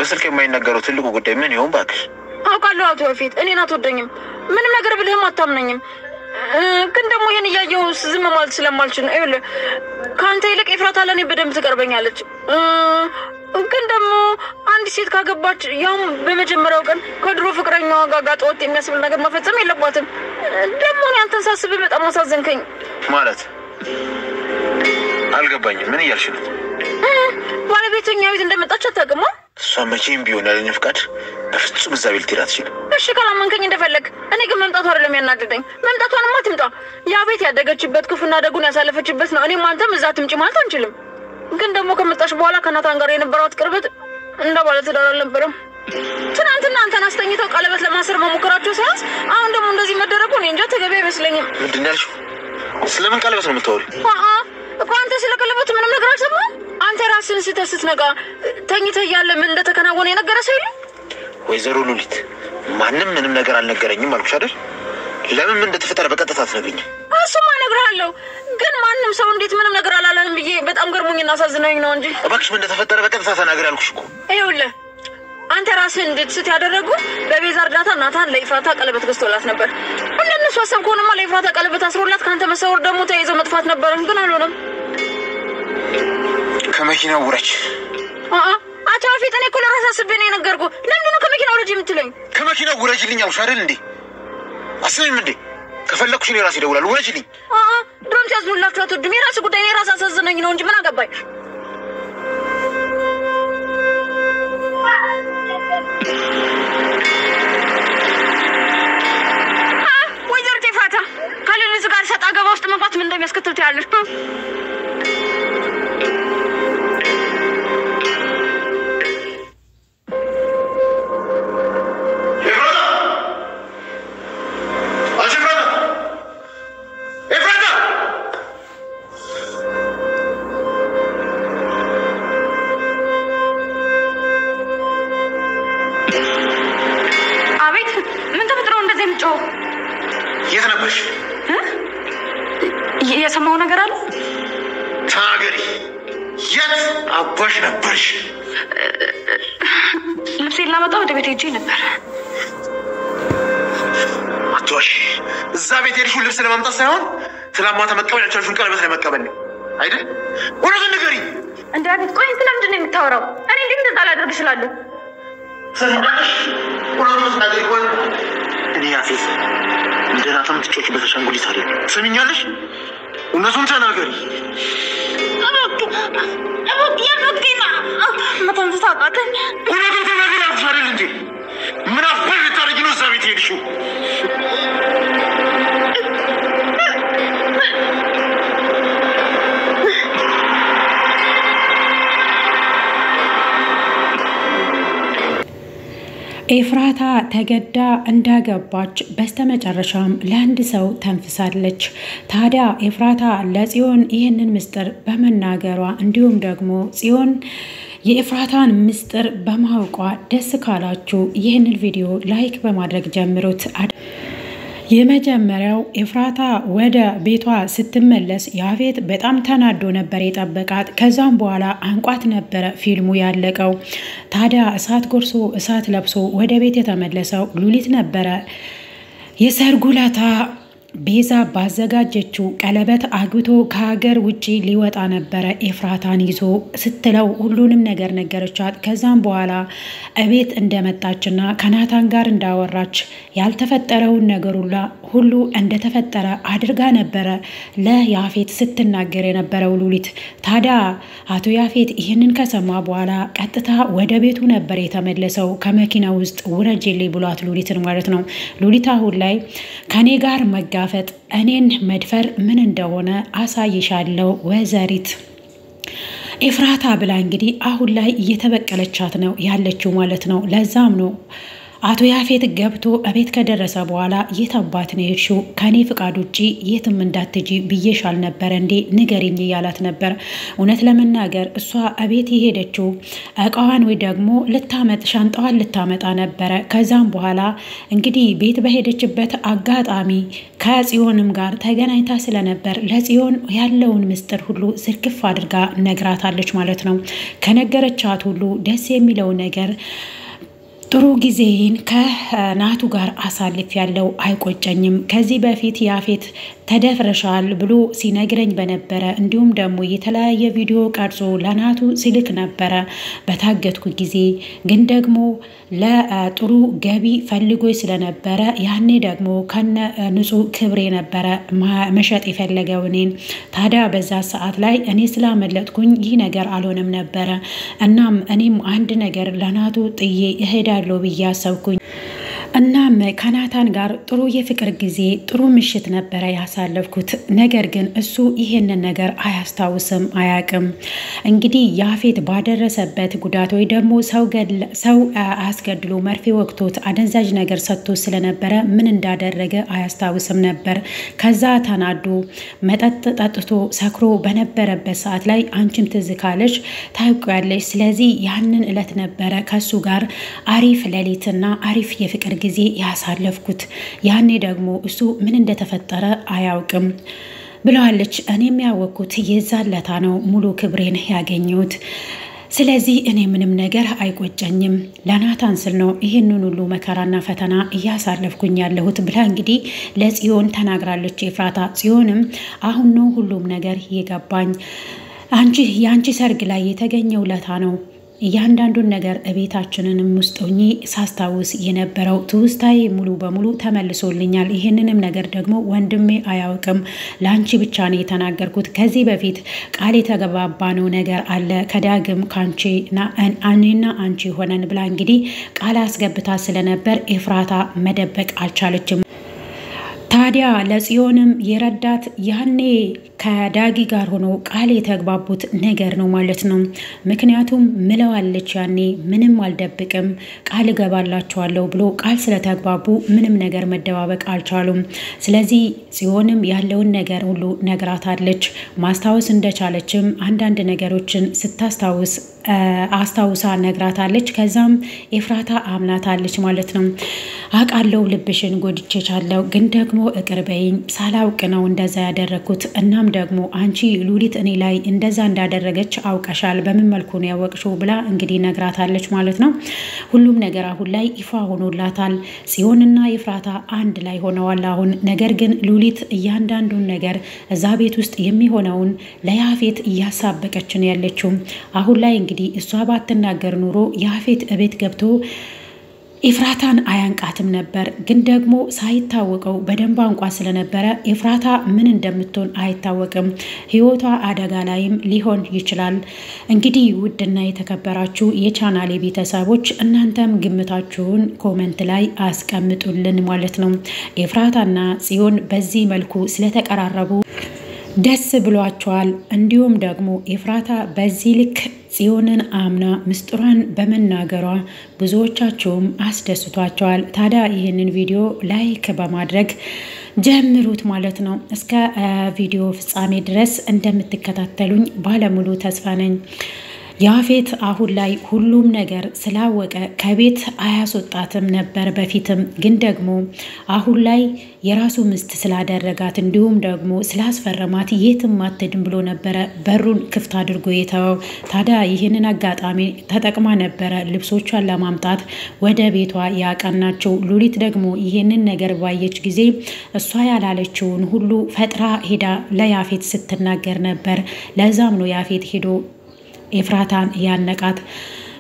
በስልክ የማይነገረው ትልቁ ጉዳይ ምን ይሆን ባክሽ? አውቃለሁ አቶ ያፌት እኔን አትወደኝም ምንም ነገር ብለህም አታምነኝም ግን ደግሞ ይሄን ያየው ዝም ማለት ስለማልችል ነው ይኸውልህ ካንተ ይልቅ ኤፍራታ ለኔ በደንብ ትቀርበኛለች ግን ደግሞ አንድ ሴት ካገባች ያው በመጀመሪያው ቀን ከድሮ ፍቅረኛዋ ጋር ጋጠወጥ የሚያስብል ነገር መፈጸም የለባትም ደግሞ አንተን ሳስብ በጣም አሳዘንከኝ ማለት አልገባኝም ምን እያልሽ ነው ባለቤተኛ ቤት እንደመጣች አታውቅም እሷ መቼም ቢሆን ያለኝ ፍቃድ በፍጹም እዛ ቤት ትሄድ አትችልም እሺ ካላመንከኝ እንደፈለግ እኔ ግን መምጣቷ አይደለም ያናደደኝ መምጣቷንማ ትምጣ ያ ቤት ያደገችበት ክፉና ደጉን ያሳለፈችበት ነው እኔም አንተም እዛ ትምጪ ማለት አንችልም ግን ደግሞ ከመጣሽ በኋላ ከናታን ጋር የነበረው ቅርበት እንደባለ ትዳር አልነበረም ትናንትና አንተን አስተኝተው ቀለበት ለማሰር መሞከራቸው ሳይንስ አሁን ደግሞ እንደዚህ መደረጉ እኔ እንጃ ተገቢ አይመስለኝም ምንድን ያልሽው ስለምን ቀለበት ነው የምታወሪው እኮ አንተ ስለ ቀለበቱ ምንም ነገር አልሰማህም አንተ ራስህን ስትነቃ ተኝተህ ያለ ምን እንደተከናወነ የነገረ ሰው የለም ወይዘሮ ሉሊት ማንም ምንም ነገር አልነገረኝም አልኩሽ አይደል ለምን ምን እንደተፈጠረ በቀጥታ አትነግሪኝም እሱማ እነግርሃለሁ ግን ማንም ሰው እንዴት ምንም ነገር አላለንም ብዬ በጣም ገርሞኝና አሳዝነኝ ነው እንጂ እባክሽ ምን እንደተፈጠረ በቀጥታ ተናገሪ አልኩሽ እኮ ይኸውልህ አንተ ራስህን እንድትስት ያደረጉ በቤዛ እርዳታ ናታን ለኤፍራታ ቀለበት ገዝቶላት ነበር ሁለነሱ አሰብኩንማ ለኤፍራታ ቀለበት አስሮላት ካንተ መሰወር ደግሞ ተይዘው መጥፋት ነበር ግን አልሆነም ከመኪናው ውረጅ አቶ ያፌት እኔ እኮ ለራስ አስቤ ነው የነገርኩህ ለምንድን ነው ከመኪናው ውረጅ የምትለኝ ከመኪናው ውረጅልኝ አልኩሽ አይደል እንዴ አስበኝም እንዴ ከፈለኩሽ እኔ ራሴ እደውላለሁ ውረጅልኝ ድሮም ሲያዝኑላችሁ አትወድም የራስ ጉዳይ እኔ ራስ አሳዝነኝ ነው እንጂ ምን አገባኝ ወይዘሮ ኤፍራታ ከሌሎች ጋር ሰጣ ገባ ውስጥ መግባት ምን እንደሚያስከትል ታያለሽ የት ነበርሽ የሰማው ነገር አለ ታገሪ የት አባሽ ነበርሽ ልብሴን ላመጣ ወደ ቤት ሄጄ ነበር አትዋሽ እዛ ቤት ሄድሽው ልብስ ለማምጣት ሳይሆን ስለማታ መቀበል ያልቻልሽውን ቀለበት ለመቀበል ነው አይደል ወደዚህ ንገሪ እንዴ አቤት ቆይ ስለምንድን ነው የምታወራው እኔ እንዴት እንደዛ ላደርግ እችላለሁ ወደዚህ ንገሪ ቆይ እኔ ያፌት እንደናታም ትጮችበት አሻንጉሊት አይደል ሰሚኛለሽ እነሱን ተናገሪ ያፈቅቲና መተንፈስ አቃተኝ ወደዚህ ተናገሪ አትፈሪል እንጂ ምን አባሽ ታረጊ ነው እዛ ቤት ሄድሽው ኤፍራታ ተገዳ እንዳገባች በስተመጨረሻም ለአንድ ሰው ተንፍሳለች ታዲያ ኤፍራታ ለጽዮን ይህንን ምስጢር በመናገሯ እንዲሁም ደግሞ ጽዮን የኤፍራታን ምስጢር በማወቋ ደስ ካላችሁ ይህንን ቪዲዮ ላይክ በማድረግ ጀምሩት የመጀመሪያው ኤፍራታ ወደ ቤቷ ስትመለስ ያፌት በጣም ተናዶ ነበር የጠበቃት ከዛም በኋላ አንቋት ነበር ፊልሙ ያለቀው ታዲያ እሳት ጎርሶ እሳት ለብሶ ወደ ቤት የተመለሰው ሉሊት ነበር የሰርጉ ዕለት ቤዛ ባዘጋጀችው ቀለበት አግብቶ ከሀገር ውጪ ሊወጣ ነበር ኤፍራታን ይዞ ስትለው ሁሉንም ነገር ነገረቻት ከዛም በኋላ እቤት እንደመጣችና ከናታን ጋር እንዳወራች ያልተፈጠረውን ነገር ሁሉ እንደተፈጠረ አድርጋ ነበር ለያፌት ስትናገር የነበረው ሉሊት ታዲያ አቶ ያፌት ይህንን ከሰማ በኋላ ቀጥታ ወደ ቤቱ ነበር የተመለሰው ከመኪና ውስጥ ውረጅልኝ ብሏት ሉሊትን ማለት ነው ሉሊት አሁን ላይ ከኔ ጋር መጋፈጥ እኔን መድፈር ምን እንደሆነ አሳይሻለሁ ወዘሪት ኤፍራታ ብላ እንግዲህ አሁን ላይ እየተበቀለቻት ነው ያለችው ማለት ነው ለዛም ነው አቶ ያፌት ገብቶ እቤት ከደረሰ በኋላ የት አባት ነው የሄድሽው? ከኔ ፍቃድ ውጪ የትም እንዳትጂ ብዬሻል ነበር እንዴ ንገሪኝ እያላት ነበር። እውነት ለመናገር እሷ እቤት የሄደችው እቃዋን ወይ ደግሞ ሻንጣዋን ልታመጣ ነበረ። ከዛም በኋላ እንግዲህ ቤት በሄደችበት አጋጣሚ ከጽዮንም ጋር ተገናኝታ ስለነበር ለጽዮን ያለውን ምስጢር ሁሉ ዝርግፍ አድርጋ ነግራታለች ማለት ነው። ከነገረቻት ሁሉ ደስ የሚለው ነገር ጥሩ ጊዜን ከናቱ ጋር አሳልፍ ያለው አይቆጨኝም። ከዚህ በፊት ያፌት ተደፍረሻል ብሎ ሲነግረኝ በነበረ እንዲሁም ደግሞ የተለያየ ቪዲዮ ቀርጾ ለናቱ ሲልክ ነበረ በታገትኩ ጊዜ። ግን ደግሞ ለጥሩ ገቢ ፈልጎ ስለነበረ ያኔ ደግሞ ከነ ንጹህ ክብሬ ነበረ መሸጥ የፈለገው እኔን። ታዲያ በዛ ሰዓት ላይ እኔ ስላመለጥኩኝ ይህ ነገር አልሆነም ነበረ። እናም እኔም አንድ ነገር ለናቱ ጥዬ እሄዳለሁ ብዬ አሰብኩኝ። እናም ከናታን ጋር ጥሩ የፍቅር ጊዜ ጥሩ ምሽት ነበረ ያሳለፍኩት። ነገር ግን እሱ ይሄንን ነገር አያስታውስም አያቅም። እንግዲህ ያፌት ባደረሰበት ጉዳት ወይ ደግሞ ሰው አስገድሎ መርፌ ወቅቶት አደንዛዥ ነገር ሰጥቶ ስለነበረ ምን እንዳደረገ አያስታውስም ነበር። ከዛ ተናዶ መጠጥ ጠጥቶ ሰክሮ በነበረበት ሰዓት ላይ አንቺም ትዝ ካለሽ ታውቂያለሽ። ስለዚህ ያንን እለት ነበረ ከሱ ጋር አሪፍ ሌሊትና አሪፍ የፍቅር ጊዜ ያሳለፍኩት። ያኔ ደግሞ እሱ ምን እንደተፈጠረ አያውቅም ብለዋለች። እኔም ያወቅኩት የዛን ለታ ነው ሙሉ ክብሬን ያገኘሁት። ስለዚህ እኔ ምንም ነገር አይቆጨኝም። ለናታን ስል ነው ይህንን ሁሉ መከራና ፈተና እያሳለፍኩኝ ያለሁት ብላ እንግዲህ ለጽዮን ተናግራለች ኤፍራታ። ጽዮንም አሁን ነው ሁሉም ነገር የገባኝ። የአንቺ ሰርግ ላይ የተገኘው ለታ ነው እያንዳንዱን ነገር እቤታችንንም ውስጥ ሆኜ ሳስታውስ የነበረው ትውስታዬ ሙሉ በሙሉ ተመልሶልኛል። ይህንንም ነገር ደግሞ ወንድሜ አያውቅም፣ ለአንቺ ብቻ ነው የተናገርኩት። ከዚህ በፊት ቃል የተገባባነው ነገር አለ ከዳግም እኔና አንቺ ሆነን ብላ እንግዲህ ቃል አስገብታ ስለነበር ኤፍራታ መደበቅ አልቻለችም። ታዲያ ለጽዮንም የረዳት ያኔ ከዳጊ ጋር ሆኖ ቃል የተግባቡት ነገር ነው ማለት ነው። ምክንያቱም ምለዋለች ያኔ ምንም አልደብቅም ቃል እገባላችኋለሁ ብሎ ቃል ስለተግባቡ ምንም ነገር መደባበቅ አልቻሉም። ስለዚህ ጽዮንም ያለውን ነገር ሁሉ ነግራታለች። ማስታወስ እንደቻለችም አንዳንድ ነገሮችን ስታስታውስ አስታውሳ ነግራታለች። ከዛም ኤፍራታ አምናታለች ማለት ነው። አውቃለሁ ልብሽን ጎድቼቻለሁ፣ ግን ደግሞ እቅርበይኝ ሳላውቅ ነው እንደዛ ያደረኩት። እናም ደግሞ አንቺ ሉሊት እኔ ላይ እንደዛ እንዳደረገች አውቀሻል፣ በምን መልኩ ነው ያወቅሽው ብላ እንግዲህ ነግራታለች ማለት ነው። ሁሉም ነገር አሁን ላይ ይፋ ሆኖላታል። ጽዮንና ኤፍራታ አንድ ላይ ሆነዋል አሁን። ነገር ግን ሉሊት እያንዳንዱን ነገር እዛ ቤት ውስጥ የሚሆነውን ለያፌት እያሳበቀች ነው ያለችው አሁን ላይ። እንግዲህ እሷ ባትናገር ኑሮ ያፌት እቤት ገብቶ ኤፍራታን አያንቃትም ነበር። ግን ደግሞ ሳይታወቀው በደንብ አንቋ ስለነበረ ኤፍራታ ምን እንደምትሆን አይታወቅም። ህይወቷ አደጋ ላይም ሊሆን ይችላል። እንግዲህ ውድና የተከበራችሁ የቻናሌ ቤተሰቦች እናንተም ግምታችሁን ኮሜንት ላይ አስቀምጡልን ማለት ነው። ኤፍራታና ጽዮን በዚህ መልኩ ስለተቀራረቡ ደስ ብሏቸዋል። እንዲሁም ደግሞ ኤፍራታ በዚህ ልክ ጽዮንን አምና ምስጢሯን በመናገሯ ብዙዎቻቸውም አስደስቷቸዋል። ታዲያ ይህንን ቪዲዮ ላይክ በማድረግ ጀምሩት ማለት ነው። እስከ ቪዲዮ ፍጻሜ ድረስ እንደምትከታተሉኝ ባለሙሉ ተስፋ ነኝ። ያፌት አሁን ላይ ሁሉም ነገር ስላወቀ ከቤት አያስወጣትም ነበር በፊትም። ግን ደግሞ አሁን ላይ የራሱ ምስት ስላደረጋት እንዲሁም ደግሞ ስላስፈረማት የትም አትሄድም ብሎ ነበረ በሩን ክፍት አድርጎ የተወው። ታዲያ ይህንን አጋጣሚ ተጠቅማ ነበረ ልብሶቿን ለማምጣት ወደ ቤቷ ያቀናቸው። ሉሊት ደግሞ ይህንን ነገር ባየች ጊዜ እሷ ያላለችውን ሁሉ ፈጥራ ሄዳ ለያፌት ስትናገር ነበር። ለዛም ነው ያፌት ሄዶ ኤፍራታን ያነቃት።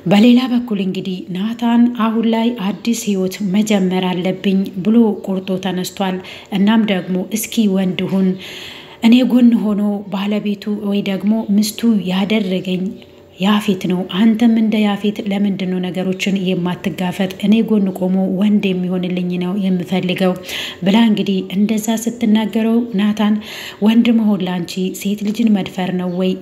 በሌላ በኩል እንግዲህ ናታን አሁን ላይ አዲስ ህይወት መጀመር አለብኝ ብሎ ቁርጦ ተነስቷል። እናም ደግሞ እስኪ ወንድ ሁን፣ እኔ ጎን ሆኖ ባለቤቱ ወይ ደግሞ ምስቱ ያደረገኝ ያፌት ነው። አንተም እንደ ያፌት ለምንድን ነው ነገሮችን የማትጋፈጥ? እኔ ጎን ቆሞ ወንድ የሚሆንልኝ ነው የምፈልገው ብላ እንግዲህ እንደዛ ስትናገረው ናታን ወንድ መሆን ላንቺ ሴት ልጅን መድፈር ነው ወይ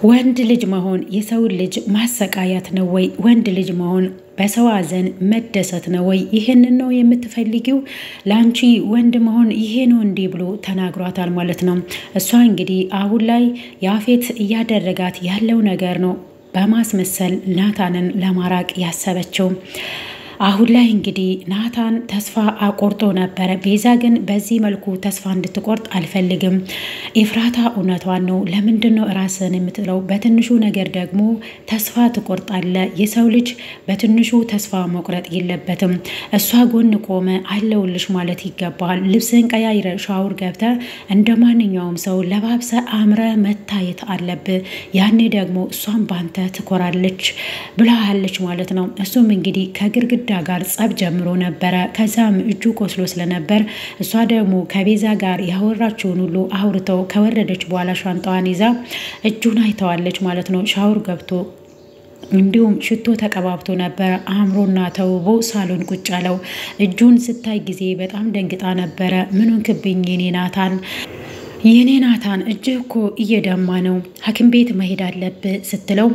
ወንድ ልጅ መሆን የሰው ልጅ ማሰቃያት ነው ወይ? ወንድ ልጅ መሆን በሰው ሐዘን መደሰት ነው ወይ? ይሄንን ነው የምትፈልጊው? ላንቺ ወንድ መሆን ይሄ ነው እንዴ ብሎ ተናግሯታል ማለት ነው። እሷ እንግዲህ አሁን ላይ ያፌት እያደረጋት ያለው ነገር ነው በማስመሰል ናታንን ለማራቅ ያሰበችው። አሁን ላይ እንግዲህ ናታን ተስፋ አቆርጦ ነበረ። ቤዛ ግን በዚህ መልኩ ተስፋ እንድትቆርጥ አልፈልግም። ኤፍራታ እውነቷን ነው። ለምንድን ነው ራስን የምትለው? በትንሹ ነገር ደግሞ ተስፋ ትቆርጣለ። የሰው ልጅ በትንሹ ተስፋ መቁረጥ የለበትም። እሷ ጎን ቆመ አለውልሽ ማለት ይገባል። ልብስን ቀያይረ ሻውር ገብተ እንደ ማንኛውም ሰው ለባብሰ አምረ መታየት አለብህ። ያኔ ደግሞ እሷም ባንተ ትኮራለች ብለሃለች ማለት ነው። እሱም እንግዲህ ከግርግዳ ጋር ጸብ ጀምሮ ነበረ። ከዛም እጁ ቆስሎ ስለነበር እሷ ደግሞ ከቤዛ ጋር ያወራችውን ሁሉ አውርተው ከወረደች በኋላ ሻንጣዋን ይዛ እጁን አይተዋለች ማለት ነው። ሻውር ገብቶ እንዲሁም ሽቶ ተቀባብቶ ነበር። አምሮና ተውቦ ሳሎን ቁጭ አለው። እጁን ስታይ ጊዜ በጣም ደንግጣ ነበረ። ምኑን ክብኝ የኔ ናታን እጅህ እኮ እየደማ ነው፣ ሐኪም ቤት መሄድ አለብህ ስትለው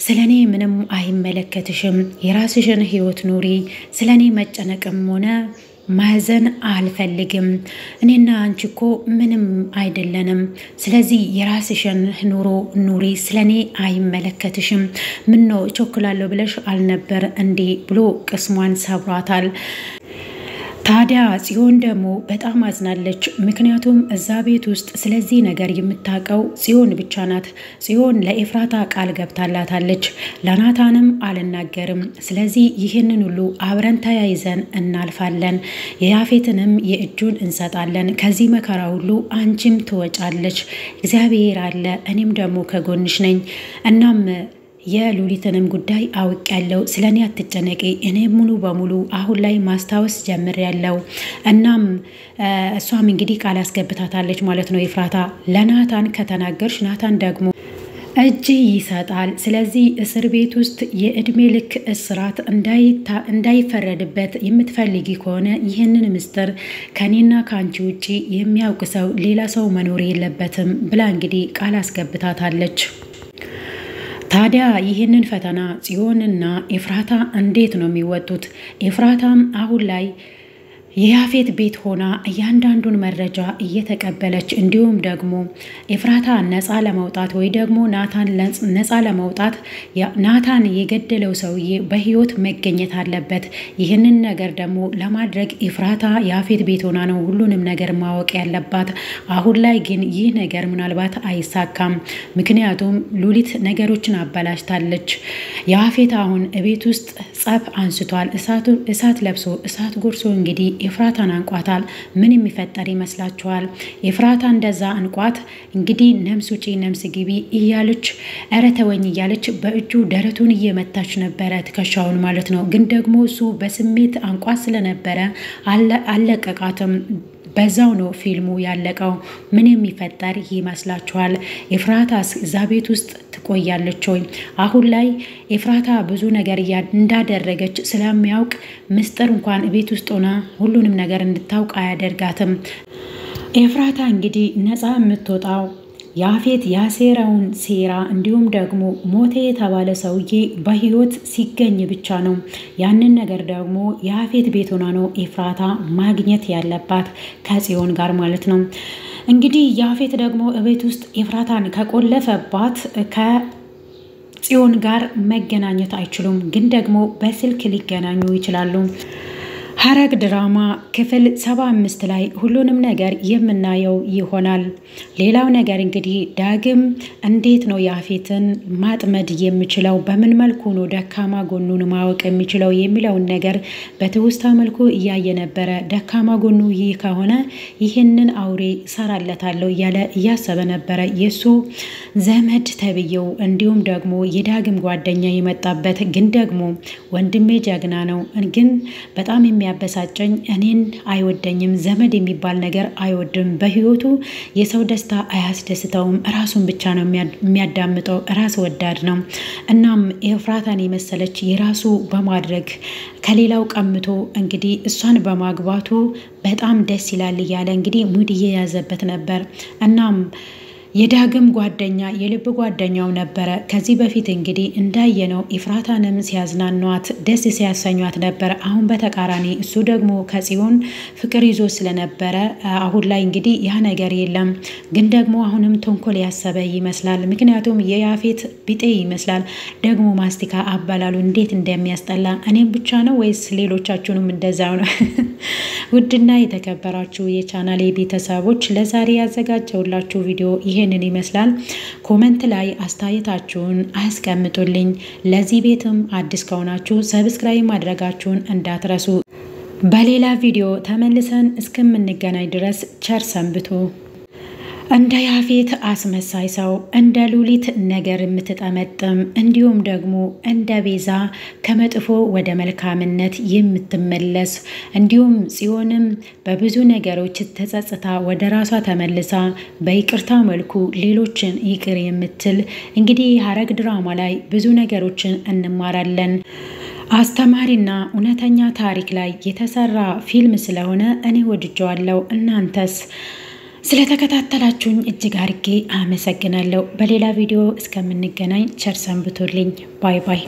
ስለኔ ምንም አይመለከትሽም፣ የራስሽን ህይወት ኑሪ፣ ስለኔ መጨነቅም ሆነ ማዘን አልፈልግም፣ እኔና አንቺ እኮ ምንም አይደለንም፣ ስለዚህ የራስሽን ኑሮ ኑሪ፣ ስለኔ አይመለከትሽም፣ ምን ነው ቸኩላለሁ ብለሽ አልነበር እንዴ ብሎ ቅስሟን ሰብሯታል። ታዲያ ጽዮን ደግሞ በጣም አዝናለች። ምክንያቱም እዛ ቤት ውስጥ ስለዚህ ነገር የምታውቀው ጽዮን ብቻ ናት። ጽዮን ለኤፍራታ ቃል ገብታላታለች፣ ለናታንም አልናገርም፣ ስለዚህ ይህንን ሁሉ አብረን ተያይዘን እናልፋለን፣ የያፌትንም የእጁን እንሰጣለን፣ ከዚህ መከራ ሁሉ አንቺም ትወጫለች፣ እግዚአብሔር አለ፣ እኔም ደግሞ ከጎንሽ ነኝ፣ እናም የሉሊትንም ጉዳይ አውቅ ያለው ስለኔ አትጨነቂ፣ እኔ ሙሉ በሙሉ አሁን ላይ ማስታወስ ጀምር ያለው። እናም እሷም እንግዲህ ቃል አስገብታታለች ማለት ነው። ኤፍራታ ለናታን ከተናገርሽ ናታን ደግሞ እጅ ይሰጣል፣ ስለዚህ እስር ቤት ውስጥ የእድሜ ልክ እስራት እንዳይፈረድበት የምትፈልጊ ከሆነ ይህንን ምስጢር ከኔና ከአንቺ ውጪ የሚያውቅ ሰው ሌላ ሰው መኖር የለበትም ብላ እንግዲህ ቃል አስገብታታለች። ታዲያ ይህንን ፈተና ጽዮንና ኤፍራታ እንዴት ነው የሚወጡት? ኤፍራታም አሁን ላይ የያፌት ቤት ሆና እያንዳንዱን መረጃ እየተቀበለች እንዲሁም ደግሞ ኤፍራታ ነፃ ለማውጣት ወይ ደግሞ ናታን ነፃ ለማውጣት ናታን የገደለው ሰውዬ በህይወት መገኘት አለበት። ይህንን ነገር ደግሞ ለማድረግ ኤፍራታ ያፌት ቤት ሆና ነው ሁሉንም ነገር ማወቅ ያለባት። አሁን ላይ ግን ይህ ነገር ምናልባት አይሳካም። ምክንያቱም ሉሊት ነገሮችን አበላሽታለች። ያፌት አሁን ቤት ውስጥ ጸብ አንስቷል። እሳት ለብሶ እሳት ጎርሶ እንግዲህ ኤፍራታን አንቋታል። ምን የሚፈጠር ይመስላችኋል? ኤፍራታ እንደዛ አንቋት እንግዲህ ነምስ ውጪ ነምስ ግቢ እያለች ኧረ ተወኝ እያለች በእጁ ደረቱን እየመታች ነበረ፣ ትከሻውን ማለት ነው። ግን ደግሞ እሱ በስሜት አንቋት ስለነበረ አለቀቃትም። በዛው ነው ፊልሙ ያለቀው። ምን የሚፈጠር ይመስላችኋል? ኤፍራታስ እዛ ቤት ውስጥ ትቆያለች ወይ? አሁን ላይ ኤፍራታ ብዙ ነገር እንዳደረገች ስለሚያውቅ ምስጢር እንኳን ቤት ውስጥ ሆና ሁሉንም ነገር እንድታውቅ አያደርጋትም። ኤፍራታ እንግዲህ ነፃ የምትወጣው ያፌት ያሴረውን ሴራ እንዲሁም ደግሞ ሞተ የተባለ ሰውዬ በህይወት ሲገኝ ብቻ ነው። ያንን ነገር ደግሞ ያፌት ቤት ሆና ነው ኤፍራታ ማግኘት ያለባት ከጽዮን ጋር ማለት ነው። እንግዲህ ያፌት ደግሞ ቤት ውስጥ ኤፍራታን ከቆለፈባት ከጽዮን ጋር መገናኘት አይችሉም፣ ግን ደግሞ በስልክ ሊገናኙ ይችላሉ። ሐረግ ድራማ ክፍል 75 ላይ ሁሉንም ነገር የምናየው ይሆናል። ሌላው ነገር እንግዲህ ዳግም እንዴት ነው ያፌትን ማጥመድ የሚችለው፣ በምን መልኩ ነው ደካማ ጎኑን ማወቅ የሚችለው የሚለውን ነገር በትውስታ መልኩ እያየ ነበረ። ደካማ ጎኑ ይህ ከሆነ ይህንን አውሬ ሰራለታለሁ እያለ እያሰበ ነበረ። የሱ ዘመድ ተብየው እንዲሁም ደግሞ የዳግም ጓደኛ የመጣበት ግን ደግሞ ወንድሜ ጀግና ነው፣ ግን በጣም ያበሳጨኝ እኔን አይወደኝም፣ ዘመድ የሚባል ነገር አይወድም፣ በህይወቱ የሰው ደስታ አያስደስተውም፣ ራሱን ብቻ ነው የሚያዳምጠው፣ ራስ ወዳድ ነው። እናም ኤፍራታን የመሰለች የራሱ በማድረግ ከሌላው ቀምቶ እንግዲህ እሷን በማግባቱ በጣም ደስ ይላል እያለ እንግዲህ ሙድ እየያዘበት ነበር። እናም የዳግም ጓደኛ የልብ ጓደኛው ነበረ። ከዚህ በፊት እንግዲህ እንዳየነው ኢፍራታንም ሲያዝናኗት ደስ ሲያሰኟት ነበር። አሁን በተቃራኒ እሱ ደግሞ ከጽዮን ፍቅር ይዞ ስለነበረ አሁን ላይ እንግዲህ ያ ነገር የለም። ግን ደግሞ አሁንም ተንኮል ያሰበ ይመስላል። ምክንያቱም የያፌት ቢጤ ይመስላል። ደግሞ ማስቲካ አባላሉ እንዴት እንደሚያስጠላ እኔም ብቻ ነው ወይስ ሌሎቻችሁንም እንደዛው ነው? ውድና የተከበራችሁ የቻናሌ ቤተሰቦች ለዛሬ ያዘጋጀውላችሁ ቪዲዮ ይሄንን ይመስላል። ኮሜንት ላይ አስተያየታችሁን አስቀምጡልኝ። ለዚህ ቤትም አዲስ ከሆናችሁ ሰብስክራይብ ማድረጋችሁን እንዳትረሱ። በሌላ ቪዲዮ ተመልሰን እስከምንገናኝ ድረስ ቸር ሰንብቱ። እንደ ያፌት አስመሳይ ሰው እንደ ሉሊት ነገር የምትጠመጥም እንዲሁም ደግሞ እንደ ቤዛ ከመጥፎ ወደ መልካምነት የምትመለስ እንዲሁም ጽዮንም በብዙ ነገሮች ተጸጽታ ወደ ራሷ ተመልሳ በይቅርታ መልኩ ሌሎችን ይቅር የምትል እንግዲህ ሐረግ ድራማ ላይ ብዙ ነገሮችን እንማራለን። አስተማሪና እውነተኛ ታሪክ ላይ የተሰራ ፊልም ስለሆነ እኔ ወድጀዋለሁ። እናንተስ? ስለተከታተላችሁኝ እጅግ አርጌ አመሰግናለሁ። በሌላ ቪዲዮ እስከምንገናኝ ቸር ሰንብቱልኝ። ባይ ባይ።